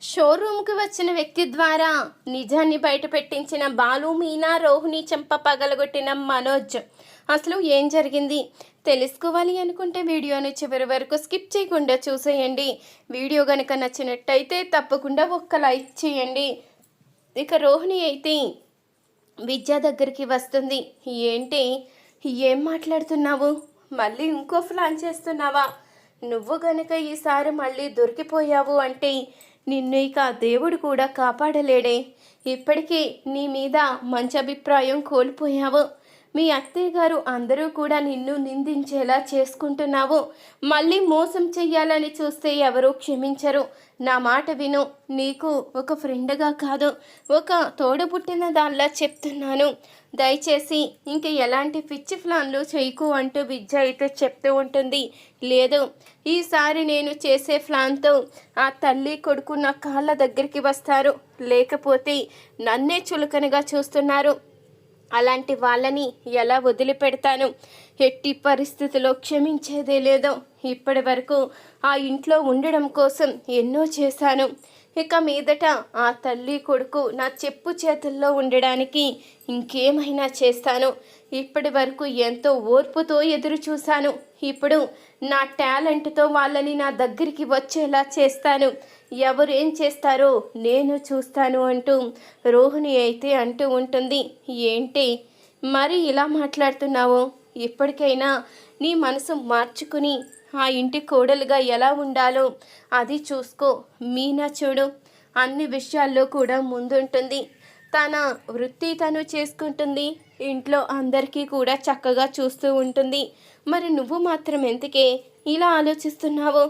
షోరూమ్కి వచ్చిన వ్యక్తి ద్వారా నిజాన్ని బయటపెట్టించిన బాలు, మీనా, రోహిణి చెంప పగలగొట్టిన మనోజ్. అసలు ఏం జరిగింది తెలుసుకోవాలి అనుకుంటే వీడియోని చివరి వరకు స్కిప్ చేయకుండా చూసేయండి. వీడియో కనుక నచ్చినట్టయితే తప్పకుండా ఒక్క లైక్ చేయండి. ఇక రోహిణి అయితే విద్య దగ్గరికి వస్తుంది. ఏంటి, ఏం మాట్లాడుతున్నావు? మళ్ళీ ఇంకో ప్లాన్ చేస్తున్నావా? నువ్వు గనక ఈసారి మళ్ళీ దొరికిపోయావు అంటే నిన్ను ఇక దేవుడు కూడా కాపాడలేడే. ఇప్పటికీ నీ మీద మంచి అభిప్రాయం కోల్పోయావు. మీ అత్తయ్య గారు అందరూ కూడా నిన్ను నిందించేలా చేసుకుంటున్నావు. మళ్ళీ మోసం చెయ్యాలని చూస్తే ఎవరూ క్షమించరు. నా మాట విను. నీకు ఒక ఫ్రెండ్గా కాదు, ఒక తోడబుట్టిన దానిలా చెప్తున్నాను. దయచేసి ఇంక ఎలాంటి పిచ్చి ప్లాన్లు చేయకు అంటూ విద్య అయితే చెప్తూ ఉంటుంది. లేదు, ఈసారి నేను చేసే ప్లాన్తో ఆ తల్లి కొడుకు నా కాళ్ళ దగ్గరికి వస్తారు. లేకపోతే నన్నే చులకనగా చూస్తున్నారు. అలాంటి వాళ్ళని ఎలా వదిలిపెడతాను? ఎట్టి పరిస్థితిలో క్షమించేదే లేదో. ఇప్పటి వరకు ఆ ఇంట్లో ఉండడం కోసం ఎన్నో చేశాను. ఇక మీదట ఆ తల్లి కొడుకు నా చెప్పు చేతుల్లో ఉండడానికి ఇంకేమైనా చేస్తాను. ఇప్పటి వరకు ఎంతో ఓర్పుతో ఎదురు చూశాను. ఇప్పుడు నా టాలెంట్తో వాళ్ళని నా దగ్గరికి వచ్చేలా చేస్తాను. ఎవరు ఏం చేస్తారో నేను చూస్తాను అంటూ రోహిణి అయితే అంటూ ఉంటుంది. ఏంటి మరి ఇలా మాట్లాడుతున్నావు? ఇప్పటికైనా నీ మనసు మార్చుకుని ఆ ఇంటి కోడలుగా ఎలా ఉండాలో అది చూసుకో. మీనా చూడు, అన్ని విషయాల్లో కూడా ముందుంటుంది. తన వృత్తి తను చేసుకుంటుంది. ఇంట్లో అందరికీ కూడా చక్కగా చూస్తూ ఉంటుంది. మరి నువ్వు మాత్రం ఎందుకే ఇలా ఆలోచిస్తున్నావు?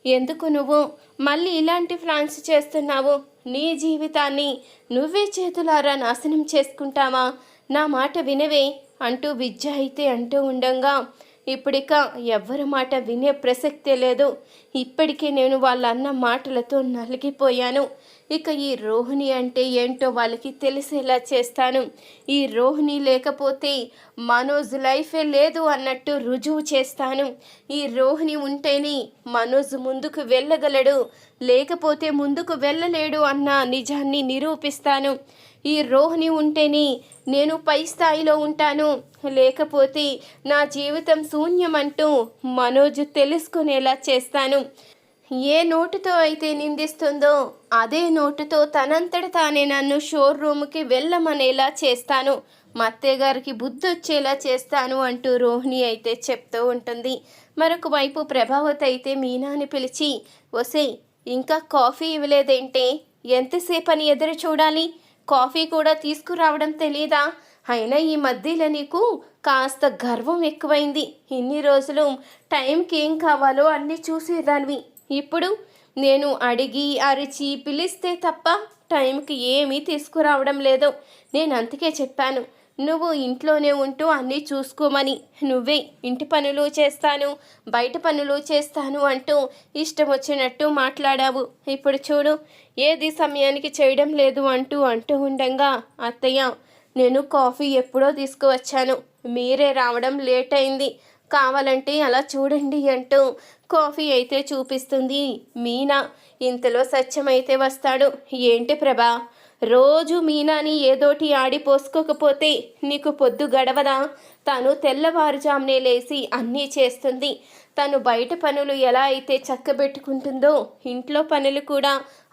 ఎందుకు నువ్వు మళ్ళీ ఇలాంటి ప్లాన్స్ చేస్తున్నావు? నీ జీవితాన్ని నువ్వే చేతులారా నాశనం చేసుకుంటావా? నా మాట వినవే అంటూ విద్య అయితే అంటూ ఉండంగా ఇప్పుడిక ఎవ్వరి మాట వినే ప్రసక్తే లేదు. ఇప్పటికే నేను వాళ్ళ అన్న మాటలతో నలిగిపోయాను. ఇక ఈ రోహిణి అంటే ఏంటో వాళ్ళకి తెలిసేలా చేస్తాను. ఈ రోహిణి లేకపోతే మనోజ్ లైఫే లేదు అన్నట్టు రుజువు చేస్తాను. ఈ రోహిణి ఉంటేనే మనోజ్ ముందుకు వెళ్ళగలడు, లేకపోతే ముందుకు వెళ్ళలేడు అన్న నిజాన్ని నిరూపిస్తాను. ఈ రోహిణి ఉంటేనే నేను పై స్థాయిలో ఉంటాను, లేకపోతే నా జీవితం శూన్యమంటూ మనోజ్ తెలుసుకునేలా చేస్తాను. ఏ నోటుతో అయితే నిందిస్తుందో అదే నోటుతో తనంతట తానే నన్ను షోరూమ్కి వెళ్ళమనేలా చేస్తాను. మా అత్తయ్య గారికి బుద్ధి వచ్చేలా చేస్తాను అంటూ రోహిణి అయితే చెప్తూ ఉంటుంది. మరొక వైపు ప్రభావతి అయితే మీనాని పిలిచి, ఒసేయ్ ఇంకా కాఫీ ఇవ్వలేదేంటే? ఎంతసేపు అని ఎదురు చూడాలి? కాఫీ కూడా తీసుకురావడం తెలీదా? అయినా ఈ మధ్యలో నీకు కాస్త గర్వం ఎక్కువైంది. ఇన్ని రోజులు టైంకి ఏం కావాలో అన్నీ చూసేదానివి. ఇప్పుడు నేను అడిగి అరిచి పిలిస్తే తప్ప టైంకి ఏమీ తీసుకురావడం లేదు. నేను అందుకే చెప్పాను, నువ్వు ఇంట్లోనే ఉంటూ అన్నీ చూసుకోమని. నువ్వే ఇంటి పనులు చేస్తాను, బయట పనులు చేస్తాను అంటూ ఇష్టం వచ్చినట్టు మాట్లాడావు. ఇప్పుడు చూడు, ఏది సమయానికి చేయడం లేదు అంటూ ఉండంగా, అత్తయ్య నేను కాఫీ ఎప్పుడో తీసుకువచ్చాను, మీరే రావడం లేట్ అయింది, కావాలంటే అలా చూడండి అంటూ కాఫీ అయితే చూపిస్తుంది మీనా. ఇంతలో సత్యమైతే వస్తాడు. ఏంటి ప్రభా, రోజు మీనాని ఏదోటి ఆడిపోసుకోకపోతే నీకు పొద్దు గడవదా? తను తెల్లవారుజామునే లేచి అన్నీ చేస్తుంది. తను బయట పనులు ఎలా అయితే చక్కబెట్టుకుంటుందో ఇంట్లో పనులు కూడా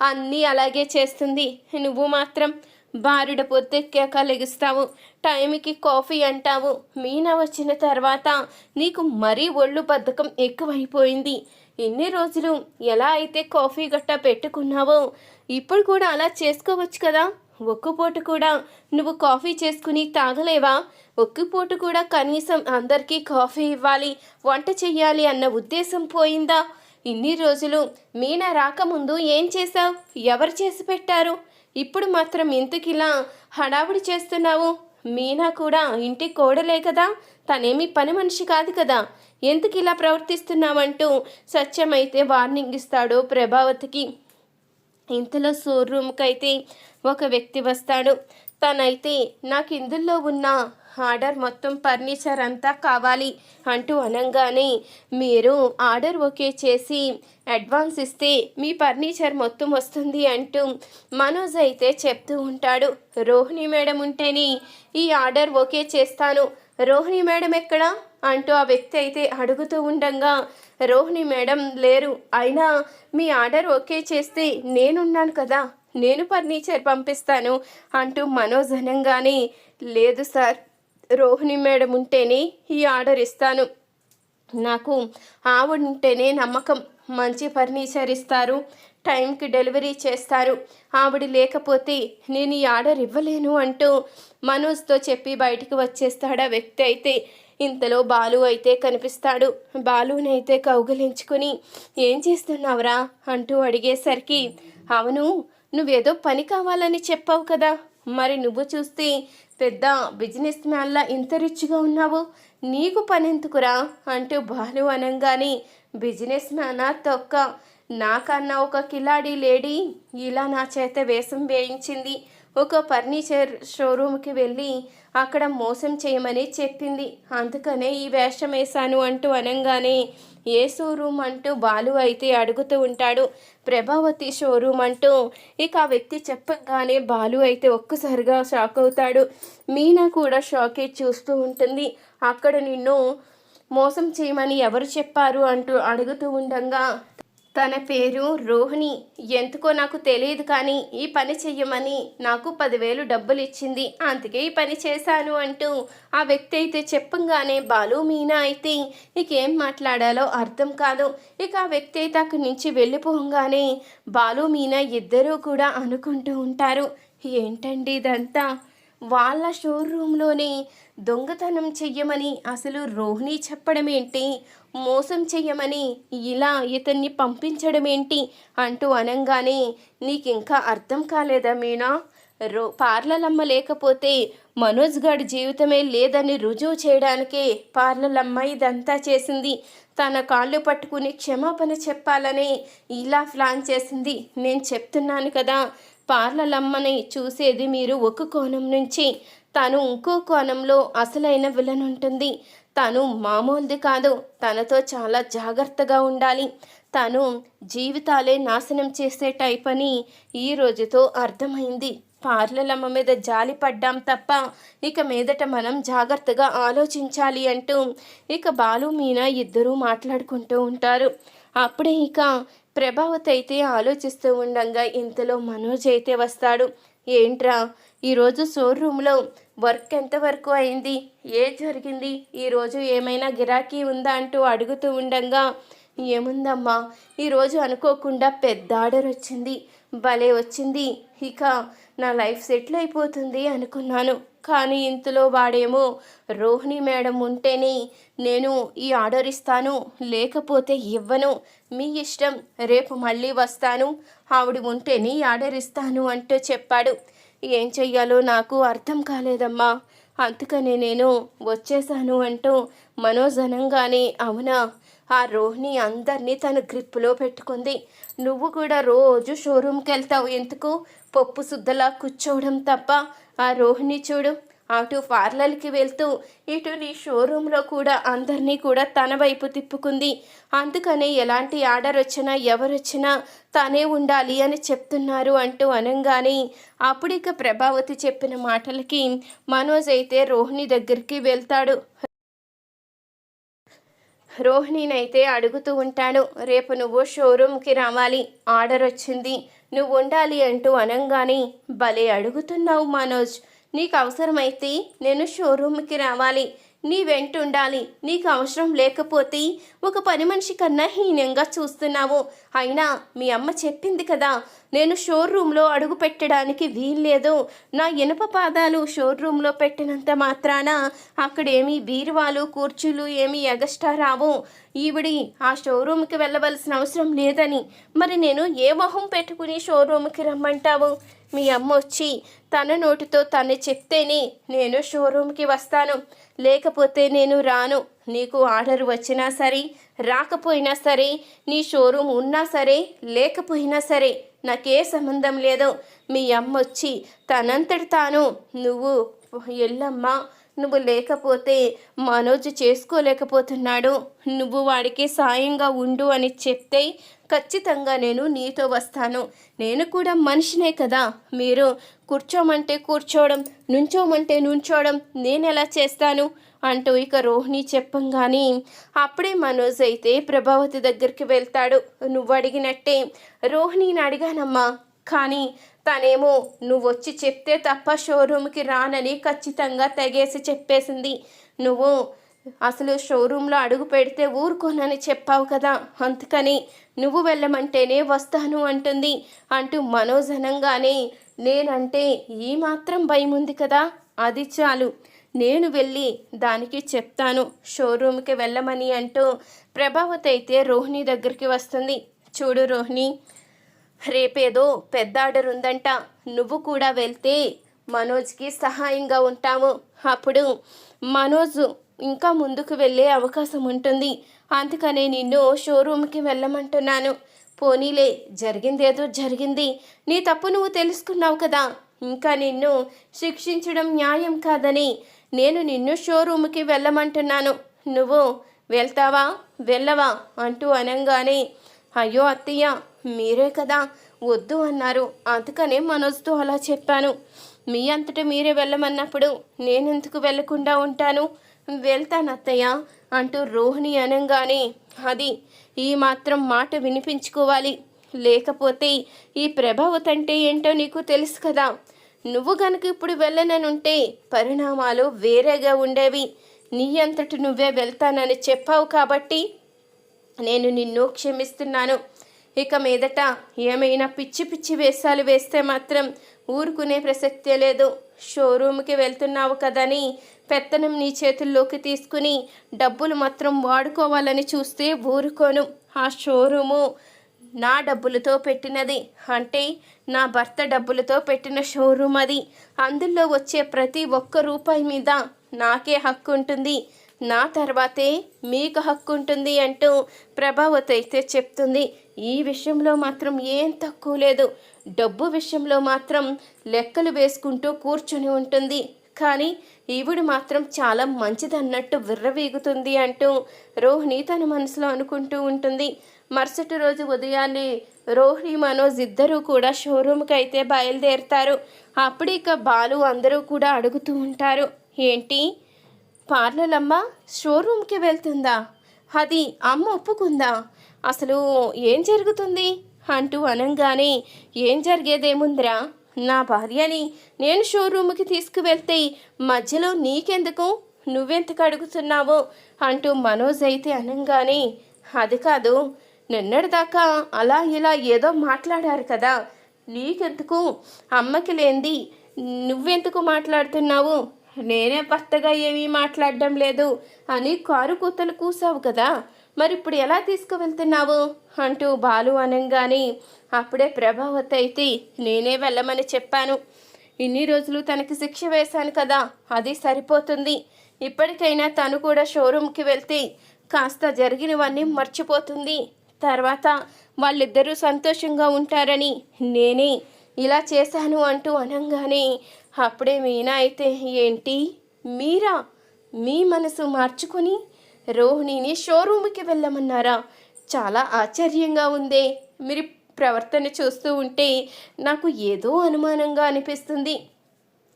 అన్నీ అలాగే చేస్తుంది. నువ్వు మాత్రం బారుడ పొద్దెక్కాక లెగుస్తావు, టైంకి కాఫీ అంటావు. మీనా వచ్చిన తర్వాత నీకు మరీ ఒళ్ళు బద్ధకం ఎక్కువైపోయింది. ఎన్ని రోజులు ఎలా అయితే కాఫీ గట్టా పెట్టుకున్నావో ఇప్పుడు కూడా అలా చేసుకోవచ్చు కదా. ఒక్కపూట కూడా నువ్వు కాఫీ చేసుకుని తాగలేవా? ఒక్కపూట కూడా కనీసం అందరికీ కాఫీ ఇవ్వాలి, వంట చెయ్యాలి అన్న ఉద్దేశం పోయిందా? ఇన్ని రోజులు మీనా రాకముందు ఏం చేశావు? ఎవరు చేసి పెట్టారు? ఇప్పుడు మాత్రం ఇంతకిలా హడావుడి చేస్తున్నావు? మీనా కూడా ఇంటి కోడలే కదా, తనేమి పని మనిషి కాదు కదా, ఎందుకు ఇలా ప్రవర్తిస్తున్నావంటూ సత్యమైతే వార్నింగ్ ఇస్తాడు ప్రభావతికి. ఇంతలో షోరూమ్కి అయితే ఒక వ్యక్తి వస్తాడు. తనైతే నాకు ఇందులో ఉన్న ఆర్డర్ మొత్తం ఫర్నిచర్ అంతా కావాలి అంటూ అనగానే మీరు ఆర్డర్ ఓకే చేసి అడ్వాన్స్ ఇస్తే మీ ఫర్నిచర్ మొత్తం వస్తుంది అంటూ మనోజ్ అయితే చెప్తూ ఉంటాడు. రోహిణి మేడం ఉంటేనే ఈ ఆర్డర్ ఓకే చేస్తాను, రోహిణి మేడం ఎక్కడా అంటూ ఆ వ్యక్తి అయితే అడుగుతూ ఉండగా రోహిణి మేడం లేరు, అయినా మీ ఆర్డర్ ఓకే చేస్తే నేనున్నాను కదా, నేను ఫర్నిచర్ పంపిస్తాను అంటూ మనోజ్ అనగానే లేదు సార్, రోహిణి మేడం ఉంటేనే ఈ ఆర్డర్ ఇస్తాను, నాకు ఆవిడ ఉంటేనే నమ్మకం, మంచి ఫర్నిచర్ ఇస్తారు, టైంకి డెలివరీ చేస్తారు, ఆవిడ లేకపోతే నేను ఈ ఆర్డర్ ఇవ్వలేను అంటూ మనోజ్తో చెప్పి బయటికి వచ్చేస్తాడు ఆ వ్యక్తి అయితే. ఇంతలో బాలు అయితే కనిపిస్తాడు. బాలునైతే కౌగిలించుకుని ఏం చేస్తున్నావురా అంటూ అడిగేసరికి అవును, నువ్వేదో పని కావాలని చెప్పావు కదా, మరి నువ్వు చూస్తే పెద్ద బిజినెస్ మ్యాన్లా ఇంత రిచ్గా ఉన్నావు, నీకు పని ఎందుకురా అంటూ బాలు అనగానే బిజినెస్ మ్యానా తొక్క, నాకన్నా ఒక కిలాడి లేడీ ఇలా నా చేత వేషం వేయించింది, ఒక ఫర్నిచర్ షోరూమ్కి వెళ్ళి అక్కడ మోసం చేయమని చెప్పింది, అందుకనే ఈ వేషం వేశాను అంటూ అనగానే ఏ షోరూమ్ అంటూ బాలు అయితే అడుగుతూ ఉంటాడు. ప్రభావతి షోరూమ్ అంటూ ఇక ఆ వ్యక్తి చెప్పగానే బాలు అయితే ఒక్కసారిగా షాక్ అవుతాడు. మీనా కూడా షాకే చూస్తూ ఉంటుంది. అక్కడ నిన్ను మోసం చేయమని ఎవరు చెప్పారు అంటూ అడుగుతూ ఉండగా తన పేరు రోహిణి, ఎందుకో నాకు తెలియదు కానీ ఈ పని చెయ్యమని నాకు 10,000 డబ్బులు ఇచ్చింది, అందుకే ఈ పని చేశాను అంటూ ఆ వ్యక్తి అయితే చెప్పంగానే బాలు మీనా అయితే ఇకేం మాట్లాడాలో అర్థం కాదు. ఇక ఆ వ్యక్తి అయితే అక్కడి నుంచి వెళ్ళిపోగానే బాలు మీనా ఇద్దరూ కూడా అనుకుంటూ ఉంటారు, ఏంటండి ఇదంతా, వాళ్ళ షోరూంలోనే దొంగతనం చెయ్యమని అసలు రోహిణి చెప్పడం ఏంటి, మోసం చెయ్యమని ఇలా ఇతన్ని పంపించడం ఏంటి అంటూ అనగానే నీకింకా అర్థం కాలేదా మీనా, పార్లలమ్మ లేకపోతే మనోజ్ గాడి జీవితమే లేదని రుజువు చేయడానికే పార్లలమ్మ ఇదంతా చేసింది, తన కాళ్ళు పట్టుకుని క్షమాపణ చెప్పాలని ఇలా ప్లాన్ చేసింది, నేను చెప్తున్నాను కదా, పార్లలమ్మని చూసేది మీరు ఒక కోణం నుంచి, తను ఇంకో కోణంలో అసలైన విలన్ ఉంటుంది, తను మామూలుది కాదు, తనతో చాలా జాగ్రత్తగా ఉండాలి, తను జీవితాలే నాశనం చేసే టైప్ అని ఈ రోజుతో అర్థమైంది, పార్లలమ్మ మీద జాలి పడ్డాం తప్ప ఇక మీదట మనం జాగ్రత్తగా ఆలోచించాలి అంటూ ఇక బాలు మీనా ఇద్దరూ మాట్లాడుకుంటూ ఉంటారు. అప్పుడే ఇక ప్రభావతి అయితే ఆలోచిస్తూ ఉండగా ఇంతలో మనోజ్ అయితే వస్తాడు. ఏంట్రా ఈరోజు షోరూంలో వర్క్ ఎంతవరకు అయింది, ఏం జరిగింది, ఈరోజు ఏమైనా గిరాకీ ఉందా అంటూ అడుగుతూ ఉండగా ఏముందమ్మా, ఈరోజు అనుకోకుండా పెద్ద ఆర్డర్ వచ్చింది, భలే వచ్చింది, ఇక నా లైఫ్ సెటిల్ అయిపోతుంది అనుకున్నాను, కానీ ఇంతలో వాడేమో రోహిణి మేడం ఉంటేనే నేను ఈ ఆర్డర్ ఇస్తాను, లేకపోతే ఇవ్వను, మీ ఇష్టం, రేపు మళ్ళీ వస్తాను, ఆవిడ ఉంటేనే ఆర్డర్ ఇస్తాను అంటూ చెప్పాడు. ఏం చెయ్యాలో నాకు అర్థం కాలేదమ్మా, అందుకనే నేను వచ్చేసాను అంటూ మనోజ్ అనంగానే అవునా, ఆ రోహిణి అందరినీ తన గ్రిప్పులో పెట్టుకుంది, నువ్వు కూడా రోజు షోరూమ్కి వెళ్తావు ఎందుకు, పప్పు శుద్ధలా కూర్చోవడం తప్ప, ఆ రోహిణి చూడు అటు పార్లర్కి వెళ్తూ ఇటు నీ షోరూంలో కూడా అందరినీ కూడా తన వైపు తిప్పుకుంది, అందుకనే ఎలాంటి ఆర్డర్ వచ్చినా ఎవరొచ్చినా తనే ఉండాలి అని చెప్తున్నారు అంటూ అనగానే అప్పుడిక ప్రభావతి చెప్పిన మాటలకి మనోజ్ అయితే రోహిణి దగ్గరికి వెళ్తాడు. రోహిణినైతే అడుగుతూ ఉంటాడు, రేపు నువ్వు షోరూమ్కి రావాలి, ఆర్డర్ వచ్చింది, నువ్వు ఉండాలి అంటూ అనగానే భలే అడుగుతున్నావు మనోజ్, నీకు అవసరమైతే నేను షోరూమ్కి రావాలి, నీ వెంట ఉండాలి, నీకు అవసరం లేకపోతే ఒక పని మనిషి కన్నా హీనంగా చూస్తున్నావు, అయినా మీ అమ్మ చెప్పింది కదా, నేను షోరూంలో అడుగు పెట్టడానికి వీల్లేదు, నా ఇనుప పాదాలు షోరూంలో పెట్టినంత మాత్రాన అక్కడేమీ బీరువాలు కుర్చీలు ఏమీ ఎగస్ట్రా రావు, ఈవిడి ఆ షోరూమ్కి వెళ్ళవలసిన అవసరం లేదని, మరి నేను ఏ మొహం పెట్టుకుని షోరూమ్కి రమ్మంటావు, మీ అమ్మ వచ్చి తన నోటితో తను చెప్తేనే నేను షోరూమ్కి వస్తాను, లేకపోతే నేను రాను, నీకు ఆర్డర్ వచ్చినా సరే రాకపోయినా సరే, నీ షోరూమ్ ఉన్నా సరే లేకపోయినా సరే నాకే సంబంధం లేదు. మీ అమ్మ వచ్చి తనంతటి తాను నువ్వు ఎల్లమ్మా, నువ్వు లేకపోతే మనోజ్ చేసుకోలేకపోతున్నాడు, నువ్వు వాడికి సాయంగా ఉండు అని చెప్తే ఖచ్చితంగా నేను నీతో వస్తాను. నేను కూడా మనిషినే కదా. మీరు కూర్చోమంటే కూర్చోవడం, నుంచోమంటే నుంచోవడం నేను ఎలా చేస్తాను అంటూ ఇక రోహిణి చెప్పంగాని అప్పుడే మనోజ్ అయితే ప్రభావతి దగ్గరికి వెళ్తాడు. నువ్వు అడిగినట్టే రోహిణిని అడిగానమ్మా, కానీ తనేమో నువ్వు వచ్చి చెప్తే తప్ప షోరూమ్కి రానని ఖచ్చితంగా తెగేసి చెప్పేసింది. నువ్వు అసలు షోరూంలో అడుగు పెడితే ఊరుకోనని చెప్పావు కదా, అందుకని నువ్వు వెళ్ళమంటేనే వస్తాను అంటుంది అంటూ మనోజ్ అనంగానే నేనంటే ఈ మాత్రం భయం ఉంది కదా, అది చాలు, నేను వెళ్ళి దానికి చెప్తాను షోరూమ్కి వెళ్ళమని అంటూ ప్రభావతి అయితే రోహిణి దగ్గరికి వస్తుంది. చూడు రోహిణి, రేపేదో పెద్ద ఆర్డర్ ఉందంట, నువ్వు కూడా వెళ్తే మనోజ్కి సహాయంగా ఉంటాము. అప్పుడు మనోజ్ ఇంకా ముందుకు వెళ్ళే అవకాశం ఉంటుంది. అందుకనే నిన్ను షోరూమ్కి వెళ్ళమంటున్నాను. పోనీలే, జరిగిందేదో జరిగింది, నీ తప్పు నువ్వు తెలుసుకున్నావు కదా, ఇంకా నిన్ను శిక్షించడం న్యాయం కాదని నేను నిన్ను షోరూమ్కి వెళ్ళమంటున్నాను. నువ్వు వెళ్తావా వెళ్ళవా అంటూ అనంగానే అయ్యో అత్తయ్య, మీరే కదా వద్దు అన్నారు, అందుకనే మనోజ్తో అలా చెప్పాను. మీ అంతటా మీరే వెళ్ళమన్నప్పుడు నేనెందుకు వెళ్ళకుండా ఉంటాను, వెళ్తాను అత్తయ్య అంటూ రోహిణి అనంగానే అది ఈ మాత్రం మాట వినిపించుకోవాలి, లేకపోతే ఈ ప్రభావతి అంటే ఏంటో నీకు తెలుసు కదా. నువ్వు గనుక ఇప్పుడు వెళ్ళననుంటే పరిణామాలు వేరేగా ఉండేవి. నీ అంతటి నువ్వే వెళ్తానని చెప్పావు కాబట్టి నేను నిన్ను క్షమిస్తున్నాను. ఇక మీదట ఏమైనా పిచ్చి పిచ్చి వేషాలు వేస్తే మాత్రం ఊరుకునే ప్రసక్తే లేదు. షోరూమ్కి వెళ్తున్నావు కదని పెత్తనం నీ చేతుల్లోకి తీసుకుని డబ్బులు మాత్రం వాడుకోవాలని చూస్తే ఊరుకోను. ఆ షోరూము నా డబ్బులతో పెట్టినది, అంటే నా భర్త డబ్బులతో పెట్టిన షోరూమ్ అది. అందులో వచ్చే ప్రతి ఒక్క రూపాయి మీద నాకే హక్కు ఉంటుంది, నా తర్వాతే మీకు హక్కు ఉంటుంది అంటూ ప్రభావతి అయితే చెప్తుంది. ఈ విషయంలో మాత్రం ఏం తక్కువ లేదు, డబ్బు విషయంలో మాత్రం లెక్కలు వేసుకుంటూ కూర్చుని ఉంటుంది, కానీ ఈవిడ మాత్రం చాలా మంచిదన్నట్టు విర్రవీగుతుంది అంటూ రోహిణి తన మనసులో అనుకుంటూ ఉంటుంది. మరుసటి రోజు ఉదయాన్నే రోహిణి మనోజ్ ఇద్దరూ కూడా షోరూమ్కి అయితే బయలుదేరుతారు. అప్పుడు ఇక బాలు అందరూ కూడా అడుగుతూ ఉంటారు, ఏంటి పార్లలమ్మ షోరూమ్కి వెళ్తుందా, అది అమ్మ ఒప్పుకుందా, అసలు ఏం జరుగుతుంది అంటూ అనంగానే ఏం జరిగేదేముందిరా, నా భార్యని నేను షోరూమ్కి తీసుకువెళ్తే మధ్యలో నీకెందుకు, నువ్వెందుకు అడుగుతున్నావో అంటూ మనోజ్ అయితే అనంగానే అది కాదు, నిన్నటిదాకా అలా ఇలా ఏదో మాట్లాడారు కదా, నీకెందుకు, అమ్మకి లేంది నువ్వెందుకు మాట్లాడుతున్నావు, నేనే భర్తగా ఏమీ మాట్లాడడం లేదు అని కారు కూతలు కూసావు కదా, మరి ఇప్పుడు ఎలా తీసుకువెళ్తున్నావు అంటూ బాలు అనంగానే అప్పుడే ప్రభావతి అయితే నేనే వెళ్ళమని చెప్పాను, ఇన్ని రోజులు తనకి శిక్ష వేశాను కదా, అది సరిపోతుంది, ఇప్పటికైనా తను కూడా షోరూమ్కి వెళ్తే కాస్త జరిగినవన్నీ మర్చిపోతుంది, తర్వాత వాళ్ళిద్దరూ సంతోషంగా ఉంటారని నేనే ఇలా చేశాను అంటూ అనంగానే అప్పుడే మీనా అయితే ఏంటి మీరా, మీ మనసు మార్చుకొని రోహిణిని షోరూమ్కి వెళ్ళమన్నారా, చాలా ఆశ్చర్యంగా ఉందే, మీరు ప్రవర్తన చూస్తూ ఉంటే నాకు ఏదో అనుమానంగా అనిపిస్తుంది,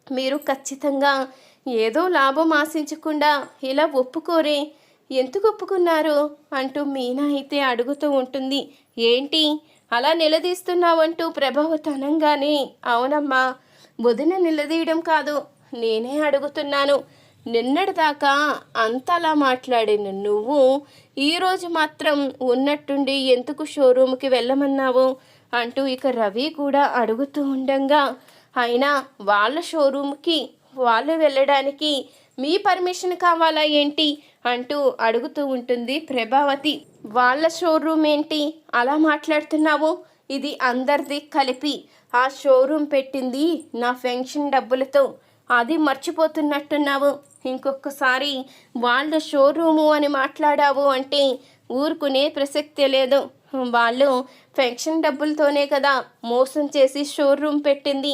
మీరు ఖచ్చితంగా ఏదో లాభం ఆశించకుండా ఇలా ఒప్పుకోరే, ఎందుకు ఒప్పుకున్నారు అంటూ మీనా అయితే అడుగుతూ ఉంటుంది. ఏంటి అలా నిలదీస్తున్నావంటూ ప్రభావతి అనంగానే అవునమ్మా, వదిన నిలదీయడం కాదు, నేనే అడుగుతున్నాను, నిన్నటిదాకా అంతలా మాట్లాడిన నువ్వు ఈరోజు మాత్రం ఉన్నట్టుండి ఎందుకు షోరూమ్కి వెళ్ళమన్నావు అంటూ ఇక రవి కూడా అడుగుతూ ఉండగా అయినా వాళ్ళ షోరూమ్కి వాళ్ళు వెళ్ళడానికి మీ పర్మిషన్ కావాలా ఏంటి అంటూ అడుగుతూ ఉంటుంది ప్రభావతి. వాళ్ళ షోరూమ్ ఏంటి అలా మాట్లాడుతున్నావు, ఇది అందరిది కలిపి, ఆ షోరూమ్ పెట్టింది నా పెన్షన్ డబ్బులతో, అది మర్చిపోతున్నట్టున్నావు, ఇంకొకసారి వాళ్ళ షోరూము అని మాట్లాడావు అంటే ఊరుకునే ప్రసక్తే లేదు, వాళ్ళు పెన్షన్ డబ్బులతోనే కదా మోసం చేసి షోరూమ్ పెట్టింది,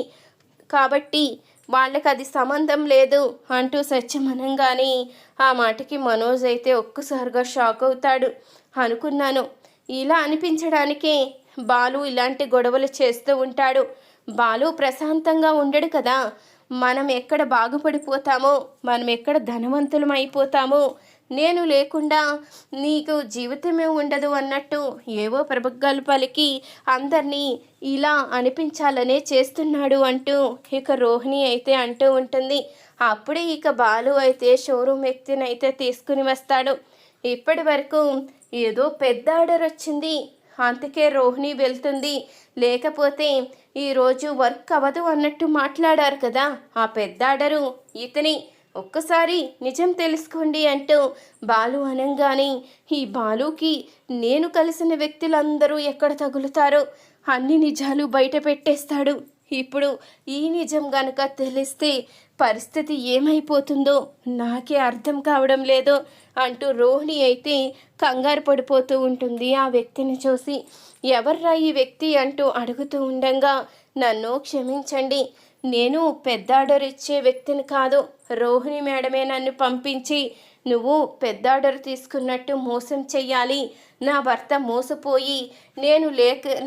కాబట్టి వాళ్ళకి అది సంబంధం లేదు అంటూ సత్యమనంగానే ఆ మాటకి మనోజ్ అయితే ఒక్కసారిగా షాక్ అవుతాడు. అనుకున్నాను, ఇలా అనిపించడానికే బాలు ఇలాంటి గొడవలు చేస్తూ ఉంటాడు. బాలు ప్రశాంతంగా ఉండడు కదా. మనం ఎక్కడ బాగుపడిపోతామో, మనం ఎక్కడ ధనవంతులం అయిపోతామో, నేను లేకుండా నీకు జీవితమే ఉండదు అన్నట్టు ఏవో ప్రబగ్గాలు పలికి అందరినీ ఇలా అనిపించాలనే చేస్తున్నాడు అంటూ ఇక రోహిణి అయితే అంటూ ఉంటుంది. అప్పుడే ఇక బాలు అయితే షోరూమ్ వ్యక్తిని అయితే తీసుకుని వస్తాడు. ఇప్పటి వరకు ఏదో పెద్ద ఆర్డర్ వచ్చింది, అందుకే రోహిణి వెళ్తుంది, లేకపోతే ఈరోజు వర్క్ అవ్వదు అన్నట్టు మాట్లాడారు కదా, ఆ పెద్ద ఆర్డరు ఇతని, ఒక్కసారి నిజం తెలుసుకోండి అంటూ బాలు అనంగానే ఈ బాలుకి నేను కలిసిన వ్యక్తులందరూ ఎక్కడ తగులుతారో అన్ని నిజాలు బయట పెట్టేస్తాడు. ఇప్పుడు ఈ నిజం గనుక తెలిస్తే పరిస్థితి ఏమైపోతుందో నాకే అర్థం కావడం లేదు అంటూ రోహిణి అయితే కంగారు పడిపోతూ ఉంటుంది ఆ వ్యక్తిని చూసి. ఎవర్రా ఈ వ్యక్తి అంటూ అడుగుతూ ఉండంగా, నన్ను క్షమించండి, నేను పెద్ద ఆర్డర్ ఇచ్చే వ్యక్తిని కాదు, రోహిణి మేడమే నన్ను పంపించి నువ్వు పెద్ద ఆర్డర్ తీసుకున్నట్టు మోసం చెయ్యాలి, నా భర్త మోసపోయి నేను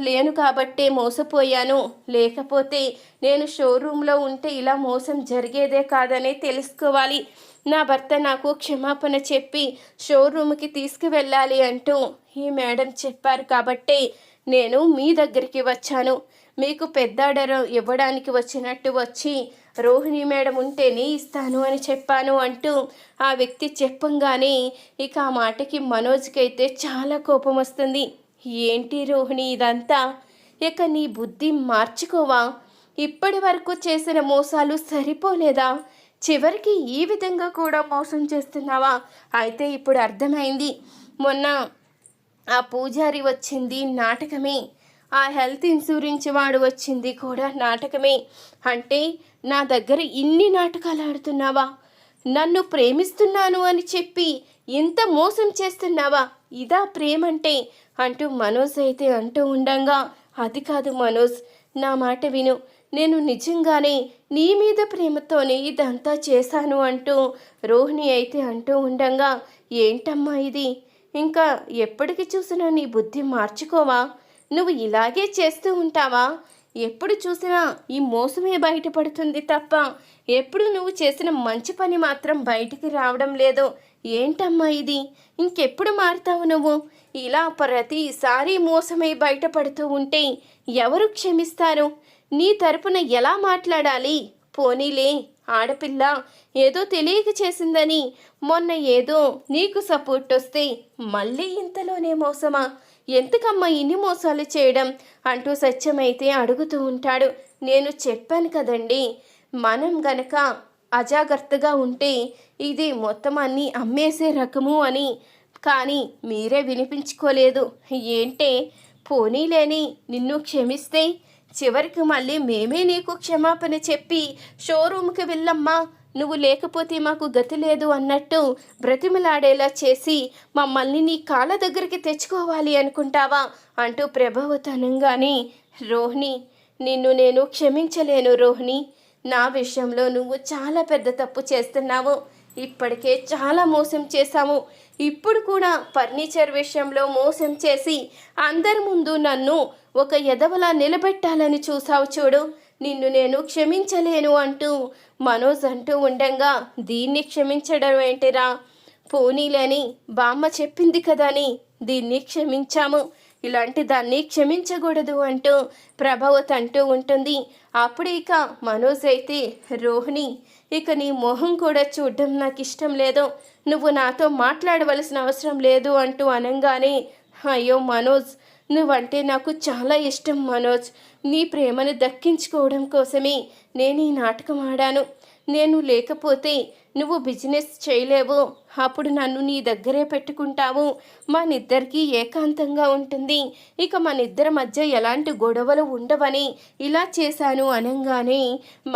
లేను కాబట్టే మోసపోయాను, లేకపోతే నేను షోరూంలో ఉంటే ఇలా మోసం జరిగేదే కాదని తెలుసుకోవాలి, నా భర్త నాకు క్షమాపణ చెప్పి షోరూమ్కి తీసుకువెళ్ళాలి అంటూ ఈ మేడం చెప్పారు కాబట్టే నేను మీ దగ్గరికి వచ్చాను, మీకు పెద్ద ఆర్డర్ ఇవ్వడానికి వచ్చినట్టు వచ్చి రోహిణి మేడం ఉంటేనే ఇస్తాను అని చెప్పాను అంటూ ఆ వ్యక్తి చెప్పంగానే ఇక ఆ మాటకి మనోజ్కి అయితే చాలా కోపం వస్తుంది. ఏంటి రోహిణి ఇదంతా, ఇక నీ బుద్ధి మార్చుకోవా, ఇప్పటి వరకు చేసిన మోసాలు సరిపోలేదా, చివరికి ఈ విధంగా కూడా మోసం చేస్తున్నావా, అయితే ఇప్పుడు అర్థమైంది, మొన్న ఆ పూజారి వచ్చింది నాటకమే, ఆ హెల్త్ ఇన్సూరెన్స్ వాడు వచ్చింది కూడా నాటకమే, అంటే నా దగ్గర ఇన్ని నాటకాలు ఆడుతున్నావా, నన్ను ప్రేమిస్తున్నాను అని చెప్పి ఇంత మోసం చేస్తున్నావా, ఇదా ప్రేమంటే అంటూ మనోజ్ అయితే అంటూ ఉండంగా, అది కాదు మనోజ్, నా మాట విను, నేను నిజంగానే నీ మీద ప్రేమతోనే ఇదంతా చేశాను అంటూ రోహిణి అయితే అంటూ ఉండంగా, ఏంటమ్మా ఇది, ఇంకా ఎప్పటికి చూసినా నీ బుద్ధి మార్చుకోవా, నువ్వు ఇలాగే చేస్తూ ఉంటావా, ఎప్పుడు చూసినా ఈ మోసమే బయటపడుతుంది తప్ప ఎప్పుడు నువ్వు చేసిన మంచి పని మాత్రం బయటికి రావడం లేదు, ఏంటమ్మా ఇది, ఇంకెప్పుడు మారుతావు నువ్వు, ఇలా ప్రతిసారి మోసమే బయటపడుతూ ఉంటే ఎవరు క్షమిస్తారు, నీ తరపున ఎలా మాట్లాడాలి, పోనీలే ఆడపిల్ల ఏదో తెలియక చేసిందని మొన్న ఏదో నీకు సపోర్ట్ వస్తే మళ్ళీ ఇంతలోనే మోసమా, ఎందుకమ్మా ఇన్ని మోసాలు చేయడం అంటూ సత్యమైతే అడుగుతూ ఉంటాడు. నేను చెప్పాను కదండి, మనం గనక అజాగ్రత్తగా ఉంటే ఇది మొత్తం అన్నీ అమ్మేసే రకము అని, కానీ మీరే వినిపించుకోలేదు, ఏంటే పోనీలేని నిన్ను క్షమిస్తే చివరికి మళ్ళీ మేమే నీకు క్షమాపణ చెప్పి షోరూమ్కి వెళ్ళమ్మా, నువ్వు లేకపోతే మాకు గతి లేదు అన్నట్టు బ్రతిమలాడేలా చేసి మమ్మల్ని నీ కాళ్ళ దగ్గరికి తెచ్చుకోవాలి అనుకుంటావా అంటూ ప్రభావతి అనగానే, రోహిణి నిన్ను నేను క్షమించలేను రోహిణి, నా విషయంలో నువ్వు చాలా పెద్ద తప్పు చేస్తున్నావు, ఇప్పటికే చాలా మోసం చేశాము, ఇప్పుడు కూడా ఫర్నిచర్ విషయంలో మోసం చేసి అందరి ముందు నన్ను ఒక ఎదవలా నిలబెట్టాలని చూసావు చూడు, నిన్ను నేను క్షమించలేను అంటూ మనోజ్ అంటూ ఉండంగా, దీన్ని క్షమించడం ఏంటిరా, పోనీలని బామ్మ చెప్పింది కదని దీన్ని క్షమించాము, ఇలాంటి దాన్ని క్షమించకూడదు అంటూ ప్రభావత్ అంటూ ఉంటుంది. అప్పుడు ఇక మనోజ్ అయితే, రోహిణి ఇక నీ మొహం కూడా చూడడం నాకు ఇష్టం లేదు, నువ్వు నాతో మాట్లాడవలసిన అవసరం లేదు అంటూ అనంగానే, అయ్యో మనోజ్ నువ్వంటే నాకు చాలా ఇష్టం మనోజ్, నీ ప్రేమను దక్కించుకోవడం కోసమే నేను ఈ నాటకం ఆడాను, నేను లేకపోతే నువ్వు బిజినెస్ చేయలేవు, అప్పుడు నన్ను నీ దగ్గరే పెట్టుకుంటావు, మనిద్దరికీ ఏకాంతంగా ఉంటుంది, ఇక మనిద్దరి మధ్య ఎలాంటి గొడవలు ఉండవని ఇలా చేశాను అనంగానే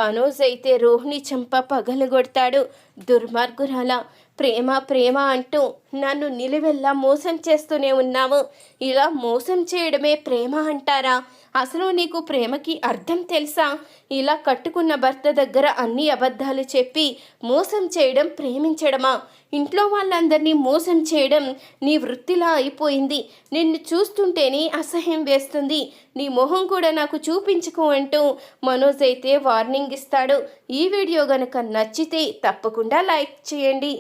మనోజ్ అయితే రోహిణి చెంప పగలగొడతాడు. దుర్మార్గురాల, ప్రేమ ప్రేమ అంటూ నన్ను నిలువెల్లా మోసం చేస్తూనే ఉన్నావు. ఇలా మోసం చేయడమే ప్రేమ అంటారా? అసలు నీకు ప్రేమకి అర్థం తెలుసా? ఇలా కట్టుకున్న భర్త దగ్గర అన్ని అబద్ధాలు చెప్పి మోసం చేయడం ప్రేమించడమా? ఇంట్లో వాళ్ళందరినీ మోసం చేయడం నీ వృత్తిలా అయిపోయింది. నిన్ను చూస్తుంటేనే అసహ్యం వేస్తుంది. నీ మొహం కూడా నాకు చూపించుకో అంటూ మనోజ్ అయితే వార్నింగ్ ఇస్తాడు. ఈ వీడియో గనుక నచ్చితే తప్పకుండా లైక్ చేయండి.